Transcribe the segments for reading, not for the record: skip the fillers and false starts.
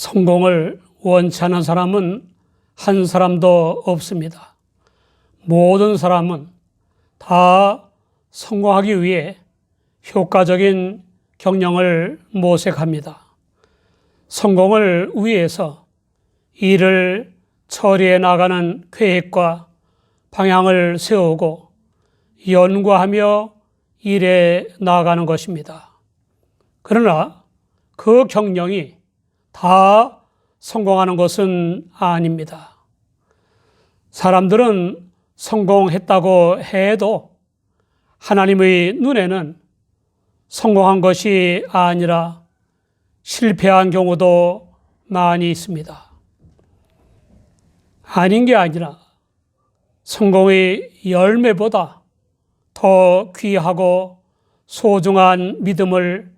성공을 원치 않는 사람은 한 사람도 없습니다. 모든 사람은 다 성공하기 위해 효과적인 경영을 모색합니다. 성공을 위해서 일을 처리해 나가는 계획과 방향을 세우고 연구하며 일해 나가는 것입니다. 그러나 그 경영이 다 성공하는 것은 아닙니다. 사람들은 성공했다고 해도 하나님의 눈에는 성공한 것이 아니라 실패한 경우도 많이 있습니다. 아닌 게 아니라 성공의 열매보다 더 귀하고 소중한 믿음을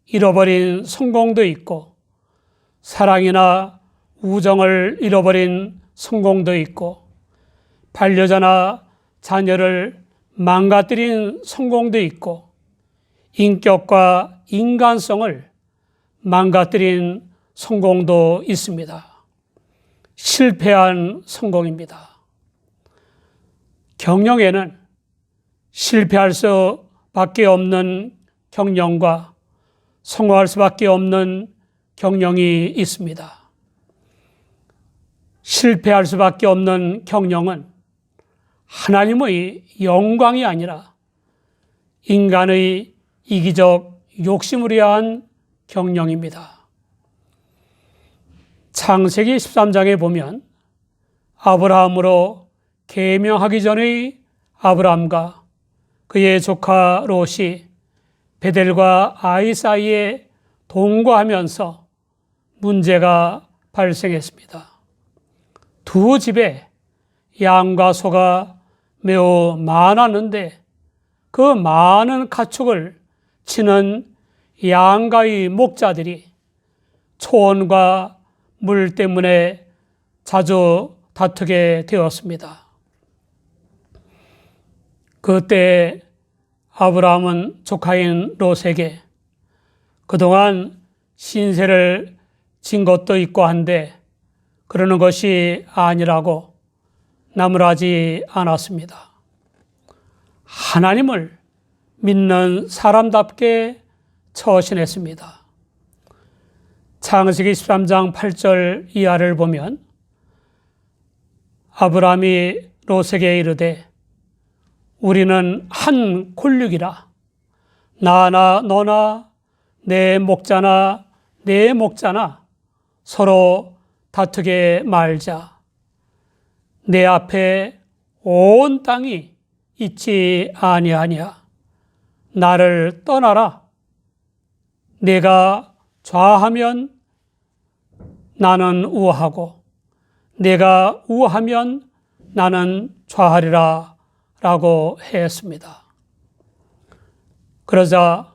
잃어버린 성공도 있고, 사랑이나 우정을 잃어버린 성공도 있고, 반려자나 자녀를 망가뜨린 성공도 있고, 인격과 인간성을 망가뜨린 성공도 있습니다. 실패한 성공입니다. 경영에는 실패할 수밖에 없는 경영과 성공할 수밖에 없는 경영이 있습니다. 실패할 수밖에 없는 경영은 하나님의 영광이 아니라 인간의 이기적 욕심을 위한 경영입니다. 창세기 13장에 보면 아브라함으로 계명하기 전의 아브라함과 그의 조카 롯이 베델과 아이 사이에 동거하면서 문제가 발생했습니다. 두 집에 양과 소가 매우 많았는데 그 많은 가축을 치는 양가의 목자들이 초원과 물 때문에 자주 다투게 되었습니다. 그때 아브라함은 조카인 롯에게 그동안 신세를 진 것도 있고 한데 그러는 것이 아니라고 나무라지 않았습니다. 하나님을 믿는 사람답게 처신했습니다. 창세기 13장 8절 이하를 보면 아브라함이 롯에게 이르되 우리는 한 골육이라 나나 너나 내 목자나 내 목자나 서로 다투게 말자. 내 앞에 온 땅이 있지 아니하냐. 나를 떠나라. 내가 좌하면 나는 우하고 내가 우하면 나는 좌하리라 라고 했습니다. 그러자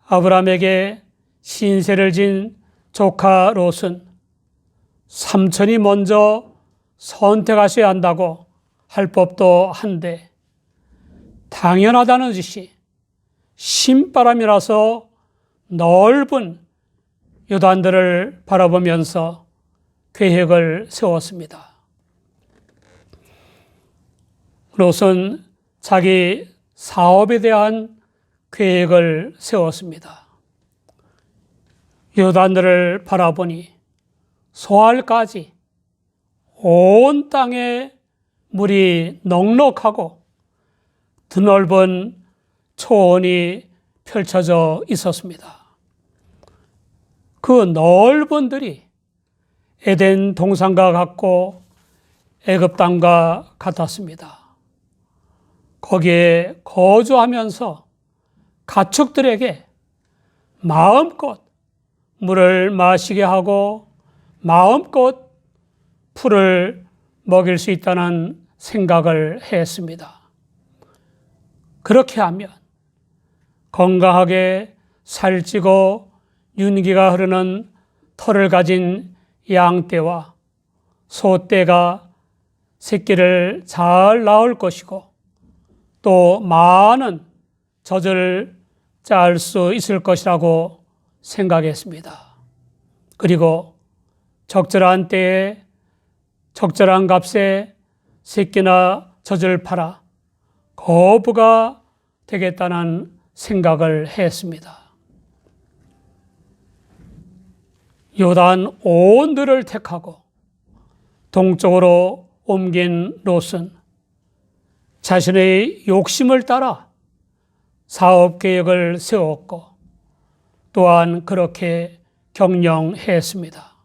아브라함에게 신세를 진 조카 롯은 삼촌이 먼저 선택하셔야 한다고 할 법도 한데 당연하다는 듯이 신바람이라서 넓은 요단들을 바라보면서 계획을 세웠습니다. 롯은 자기 사업에 대한 계획을 세웠습니다. 요단들을 바라보니 소알까지 온 땅에 물이 넉넉하고 드넓은 초원이 펼쳐져 있었습니다. 그 넓은 들이 에덴 동산과 같고 애굽 땅과 같았습니다. 거기에 거주하면서 가축들에게 마음껏 물을 마시게 하고 마음껏 풀을 먹일 수 있다는 생각을 했습니다. 그렇게 하면 건강하게 살찌고 윤기가 흐르는 털을 가진 양떼와 소떼가 새끼를 잘 낳을 것이고 또 많은 젖을 짤 수 있을 것이라고 생각했습니다. 그리고 적절한 때에 적절한 값에 새끼나 젖을 팔아 거부가 되겠다는 생각을 했습니다. 요단 온들을 택하고 동쪽으로 옮긴 롯은 자신의 욕심을 따라 사업 계획을 세웠고 또한 그렇게 경영했습니다.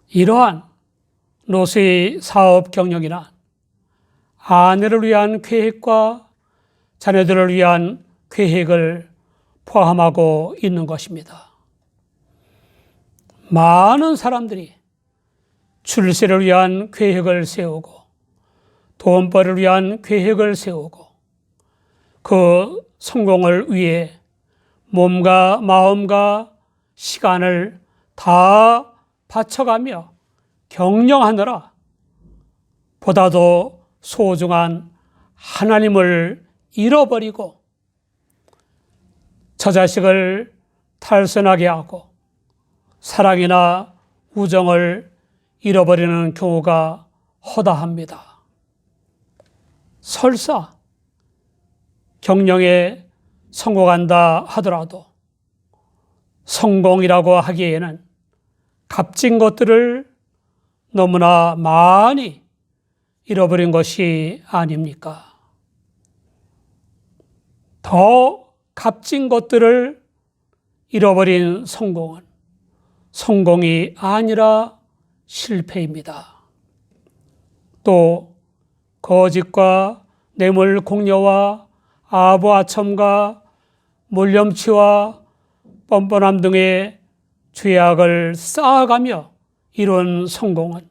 이러한 롯의 사업 경영이란 아내를 위한 계획과 자녀들을 위한 계획을 포함하고 있는 것입니다. 많은 사람들이 출세를 위한 계획을 세우고 돈벌이를 위한 계획을 세우고 그 성공을 위해 몸과 마음과 시간을 다 바쳐가며 경영하느라 보다도 소중한 하나님을 잃어버리고 저 자식을 탈선하게 하고 사랑이나 우정을 잃어버리는 경우가 허다합니다. 설사 경영에 성공한다 하더라도 성공이라고 하기에는 값진 것들을 너무나 많이 잃어버린 것이 아닙니까? 더 값진 것들을 잃어버린 성공은 성공이 아니라 실패입니다. 또 거짓과 뇌물 공여와 아부아첨과 몰염치와 뻔뻔함 등의 죄악을 쌓아가며 이룬 성공은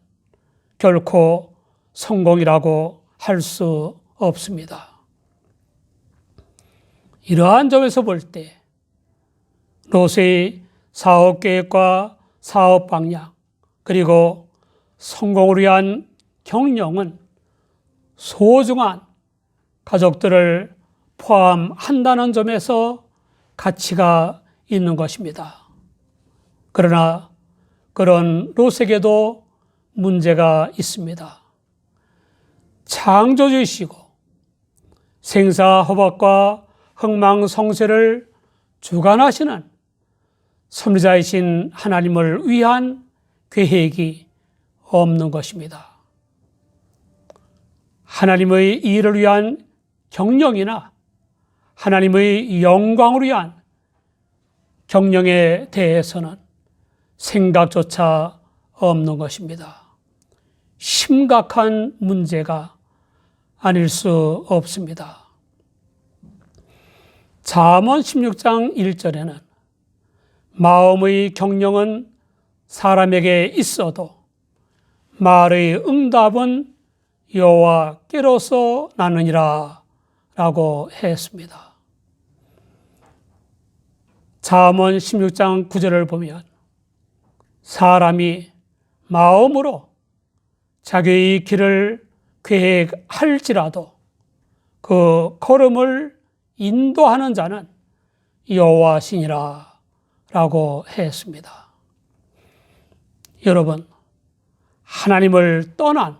결코 성공이라고 할 수 없습니다. 이러한 점에서 볼 때 롯의 사업 계획과 사업 방향 그리고 성공을 위한 경영은 소중한 가족들을 포함한다는 점에서 가치가 있는 것입니다. 그러나 그런 롯에게도 문제가 있습니다. 창조주이시고 생사허박과 흥망성쇠를 주관하시는 섭리자이신 하나님을 위한 계획이 없는 것입니다. 하나님의 일을 위한 경영이나 하나님의 영광을 위한 경영에 대해서는 생각조차 없는 것입니다. 심각한 문제가 아닐 수 없습니다. 잠언 16장 1절에는 마음의 경영은 사람에게 있어도 말의 응답은 여호와께로서 나느니라 라고 했습니다. 잠언 16장 9절을 보면 사람이 마음으로 자기의 길을 계획할지라도 그 걸음을 인도하는 자는 여호와시니라 라고 했습니다. 여러분, 하나님을 떠난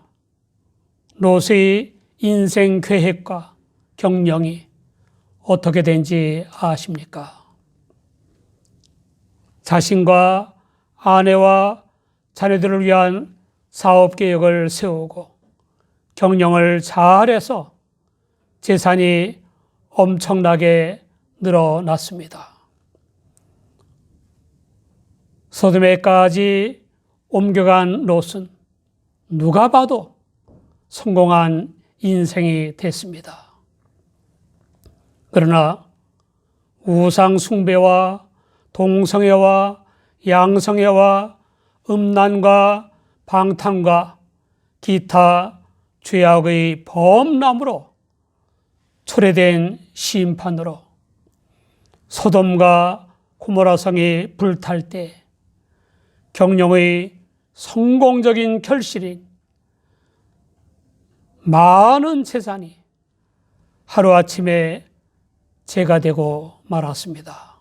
롯의 인생 계획과 경영이 어떻게 된지 아십니까? 자신과 아내와 자녀들을 위한 사업 계획을 세우고 경영을 잘해서 재산이 엄청나게 늘어났습니다. 소돔에까지 옮겨간 롯은 누가 봐도 성공한 인생이 됐습니다. 그러나 우상 숭배와 동성애와 양성애와 음란과 방탕과 기타 죄악의 범람으로 초래된 심판으로 소돔과 고모라 성이 불탈 때 경영의 성공적인 결실인 많은 재산이 하루아침에 재가 되고 말았습니다.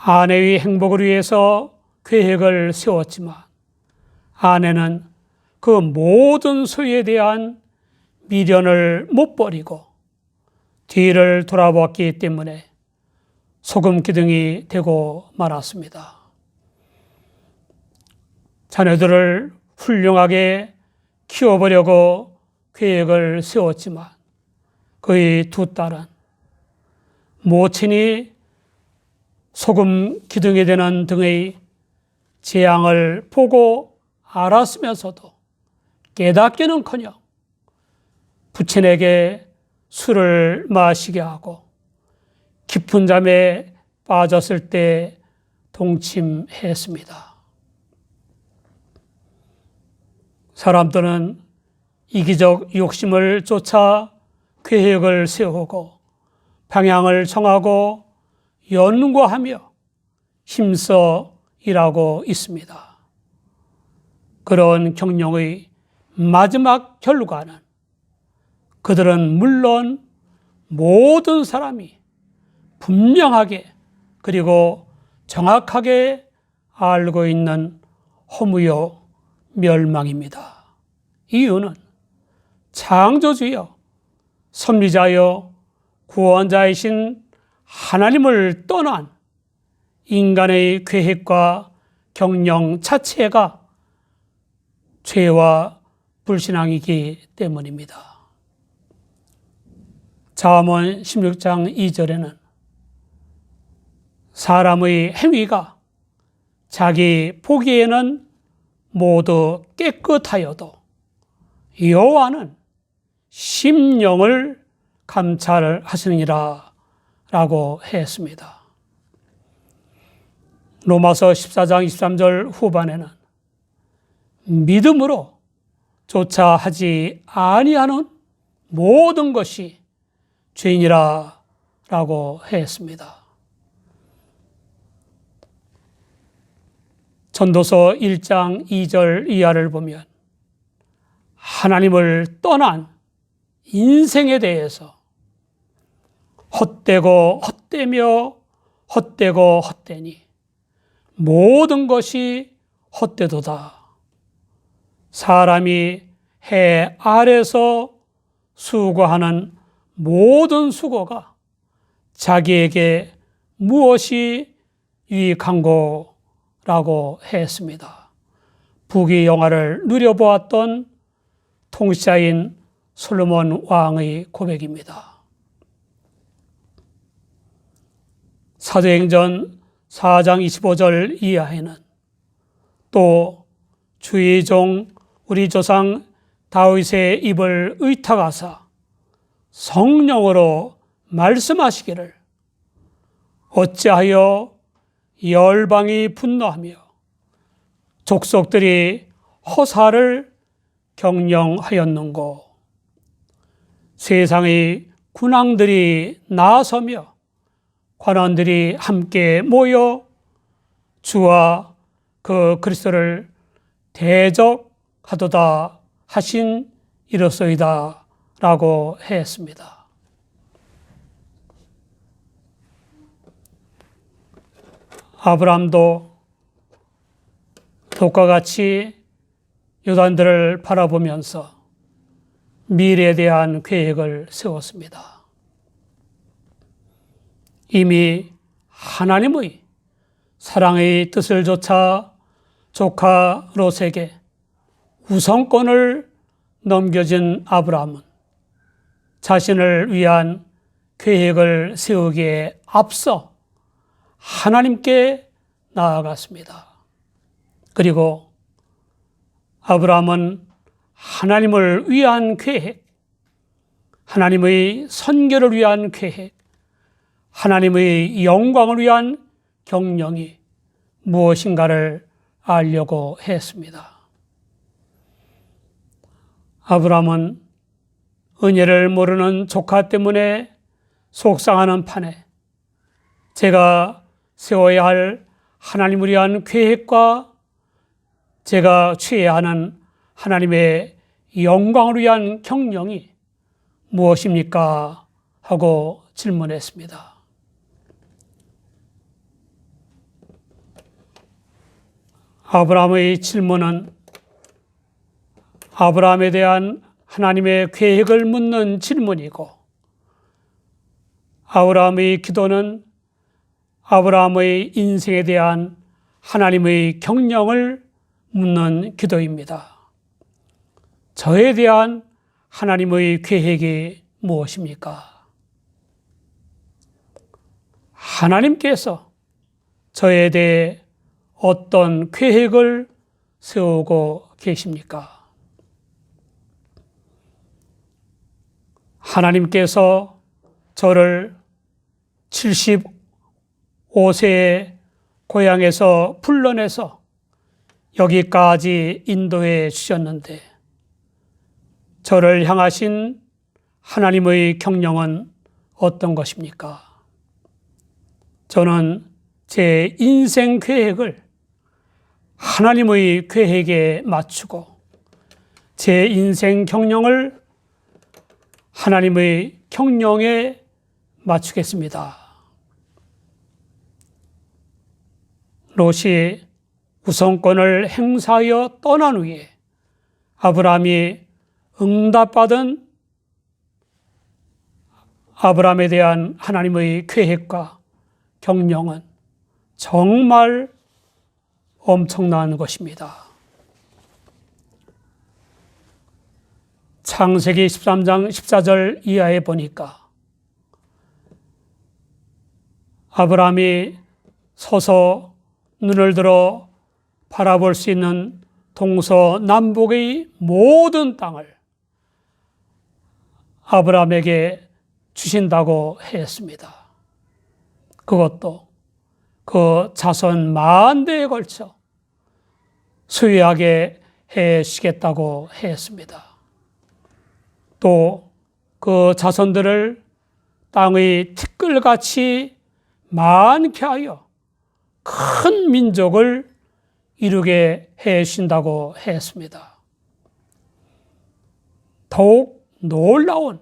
아내의 행복을 위해서 계획을 세웠지만 아내는 그 모든 소유에 대한 미련을 못 버리고 뒤를 돌아보았기 때문에 소금 기둥이 되고 말았습니다. 자녀들을 훌륭하게 키워보려고 계획을 세웠지만 그의 두 딸은 모친이 소금 기둥이 되는 등의 재앙을 보고 알았으면서도 깨닫기는커녕 부친에게 술을 마시게 하고 깊은 잠에 빠졌을 때 동침했습니다. 사람들은 이기적 욕심을 쫓아 계획을 세우고 방향을 정하고 연구하며 힘써 일하고 있습니다. 그런 경영의 마지막 결과는 그들은 물론 모든 사람이 분명하게 그리고 정확하게 알고 있는 허무요 멸망입니다. 이유는 창조주여 섭리자여 구원자이신 하나님을 떠난 인간의 계획과 경영 자체가 죄와 불신앙이기 때문입니다. 잠언 16장 2절에는 사람의 행위가 자기 보기에는 모두 깨끗하여도 여호와는 심령을 감찰하시느니라 라고 했습니다. 로마서 14장 23절 후반에는 믿음으로 조차 하지 아니하는 모든 것이 죄인이라 라고 했습니다. 전도서 1장 2절 이하를 보면 하나님을 떠난 인생에 대해서 헛되고 헛되며 헛되고 헛되니 모든 것이 헛되도다. 사람이 해 아래서 수고하는 모든 수고가 자기에게 무엇이 유익한고 라고 했습니다. 부귀영화를 누려보았던 통치자인 솔로몬 왕의 고백입니다. 사도행전 4장 25절 이하에는 또 주의 종 우리 조상 다윗의 입을 의탁하사 성령으로 말씀하시기를 어찌하여 열방이 분노하며 족속들이 허사를 경영하였는고 세상의 군왕들이 나서며 관원들이 함께 모여 주와 그 그리스도를 대적하도다 하신 이로소이다 라고 했습니다. 아브라함도 독과 같이 요단들을 바라보면서 미래에 대한 계획을 세웠습니다. 이미 하나님의 사랑의 뜻을 좇아 조카 롯에게 우선권을 넘겨진 아브라함은 자신을 위한 계획을 세우기에 앞서 하나님께 나아갔습니다. 그리고 아브라함은 하나님을 위한 계획, 하나님의 선교를 위한 계획, 하나님의 영광을 위한 경영이 무엇인가를 알려고 했습니다. 아브라함은 은혜를 모르는 조카 때문에 속상하는 판에 제가 세워야 할 하나님을 위한 계획과 제가 취해야 하는 하나님의 영광을 위한 경영이 무엇입니까? 하고 질문했습니다. 아브라함의 질문은 아브라함에 대한 하나님의 계획을 묻는 질문이고, 아브라함의 기도는 아브라함의 인생에 대한 하나님의 경영을 묻는 기도입니다. 저에 대한 하나님의 계획이 무엇입니까? 하나님께서 저에 대해 어떤 계획을 세우고 계십니까? 하나님께서 저를 75세의 고향에서 불러내서 여기까지 인도해 주셨는데, 저를 향하신 하나님의 경영은 어떤 것입니까? 저는 제 인생 계획을 하나님의 계획에 맞추고 제 인생 경영을 하나님의 경영에 맞추겠습니다. 롯이 우선권을 행사하여 떠난 후에 아브라함이 응답받은 아브라함에 대한 하나님의 계획과 경영은 정말 엄청난 것입니다. 창세기 13장 14절 이하에 보니까 아브라함이 서서 눈을 들어 바라볼 수 있는 동서남북의 모든 땅을 아브라함에게 주신다고 했습니다. 그것도 그 자손 만대에 걸쳐 소유하게 해 주시겠다고 했습니다. 또 그 자손들을 땅의 티끌같이 많게 하여 큰 민족을 이루게 해 주신다고 했습니다. 더욱 놀라운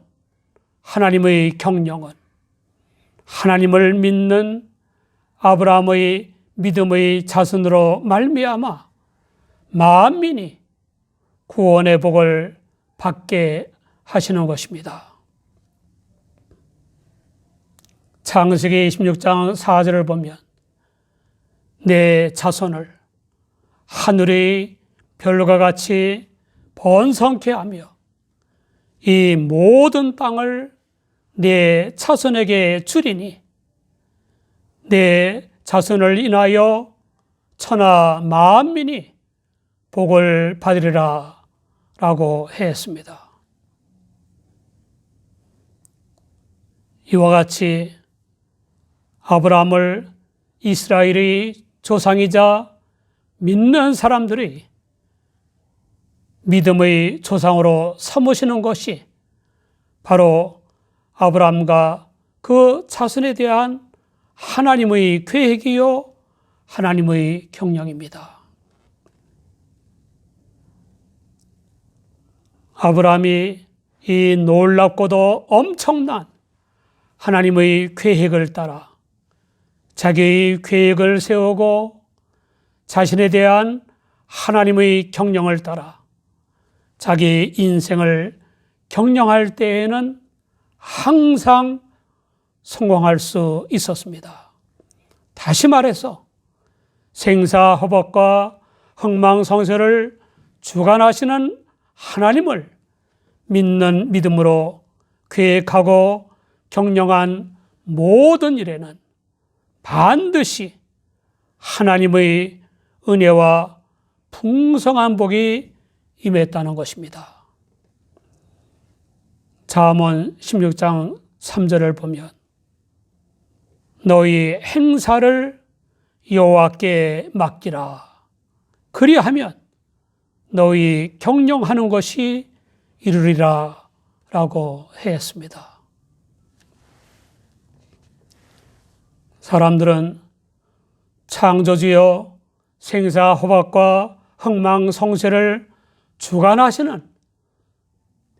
하나님의 경영은 하나님을 믿는 아브라함의 믿음의 자손으로 말미암아 만민이 구원의 복을 받게 하시는 것입니다. 창세기 26장 4절을 보면 내 자손을 하늘의 별과 같이 번성케 하며 이 모든 땅을 내 자손에게 주리니 내 자손을 인하여 천하 만민이 복을 받으리라 라고 했습니다. 이와 같이 아브라함을 이스라엘의 조상이자 믿는 사람들이 믿음의 조상으로 삼으시는 것이 바로 아브라함과 그 자손에 대한 하나님의 계획이요 하나님의 경영입니다. 아브라함이 이 놀랍고도 엄청난 하나님의 계획을 따라 자기의 계획을 세우고 자신에 대한 하나님의 경영을 따라 자기 인생을 경영할 때에는 항상 성공할 수 있었습니다. 다시 말해서 생사허복과 흥망성쇠를 주관하시는 하나님을 믿는 믿음으로 계획하고 경영한 모든 일에는 반드시 하나님의 은혜와 풍성한 복이 임했다는 것입니다. 잠언 16장 3절을 보면 너희 행사를 여호와께 맡기라. 그리하면 너희 경영하는 것이 이루리라 라고 했습니다. 사람들은 창조주여 생사호박과 흥망성쇠를 주관하시는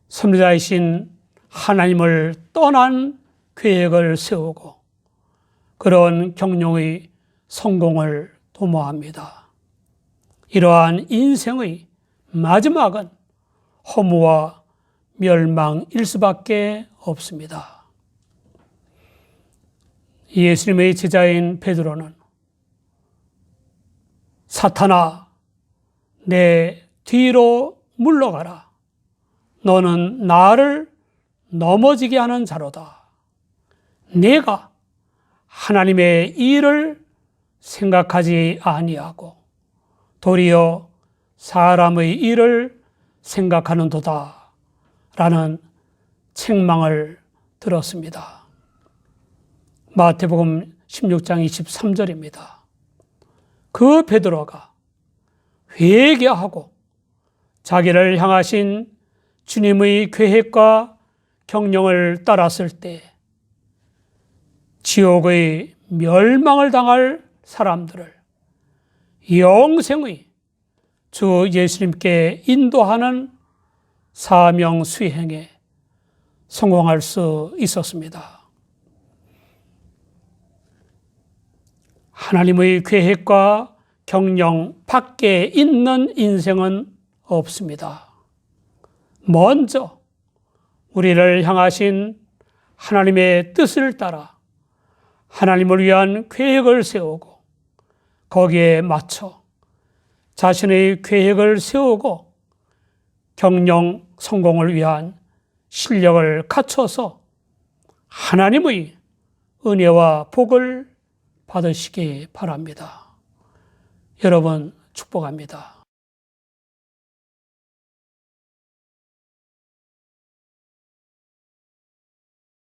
섭리자이신 하나님을 떠난 계획을 세우고 그런 경영의 성공을 도모합니다. 이러한 인생의 마지막은 허무와 멸망일 수밖에 없습니다. 예수님의 제자인 베드로는 사탄아, 내 뒤로 물러가라. 너는 나를 넘어지게 하는 자로다. 내가 하나님의 일을 생각하지 아니하고 도리어 사람의 일을 생각하는도다 라는 책망을 들었습니다. 마태복음 16장 23절입니다. 그 베드로가 회개하고 자기를 향하신 주님의 계획과 경영을 따랐을 때 지옥의 멸망을 당할 사람들을 영생의 주 예수님께 인도하는 사명 수행에 성공할 수 있었습니다. 하나님의 계획과 경영 밖에 있는 인생은 없습니다. 먼저 우리를 향하신 하나님의 뜻을 따라 하나님을 위한 계획을 세우고 거기에 맞춰 자신의 계획을 세우고 경영 성공을 위한 실력을 갖춰서 하나님의 은혜와 복을 받으시기 바랍니다. 여러분 축복합니다.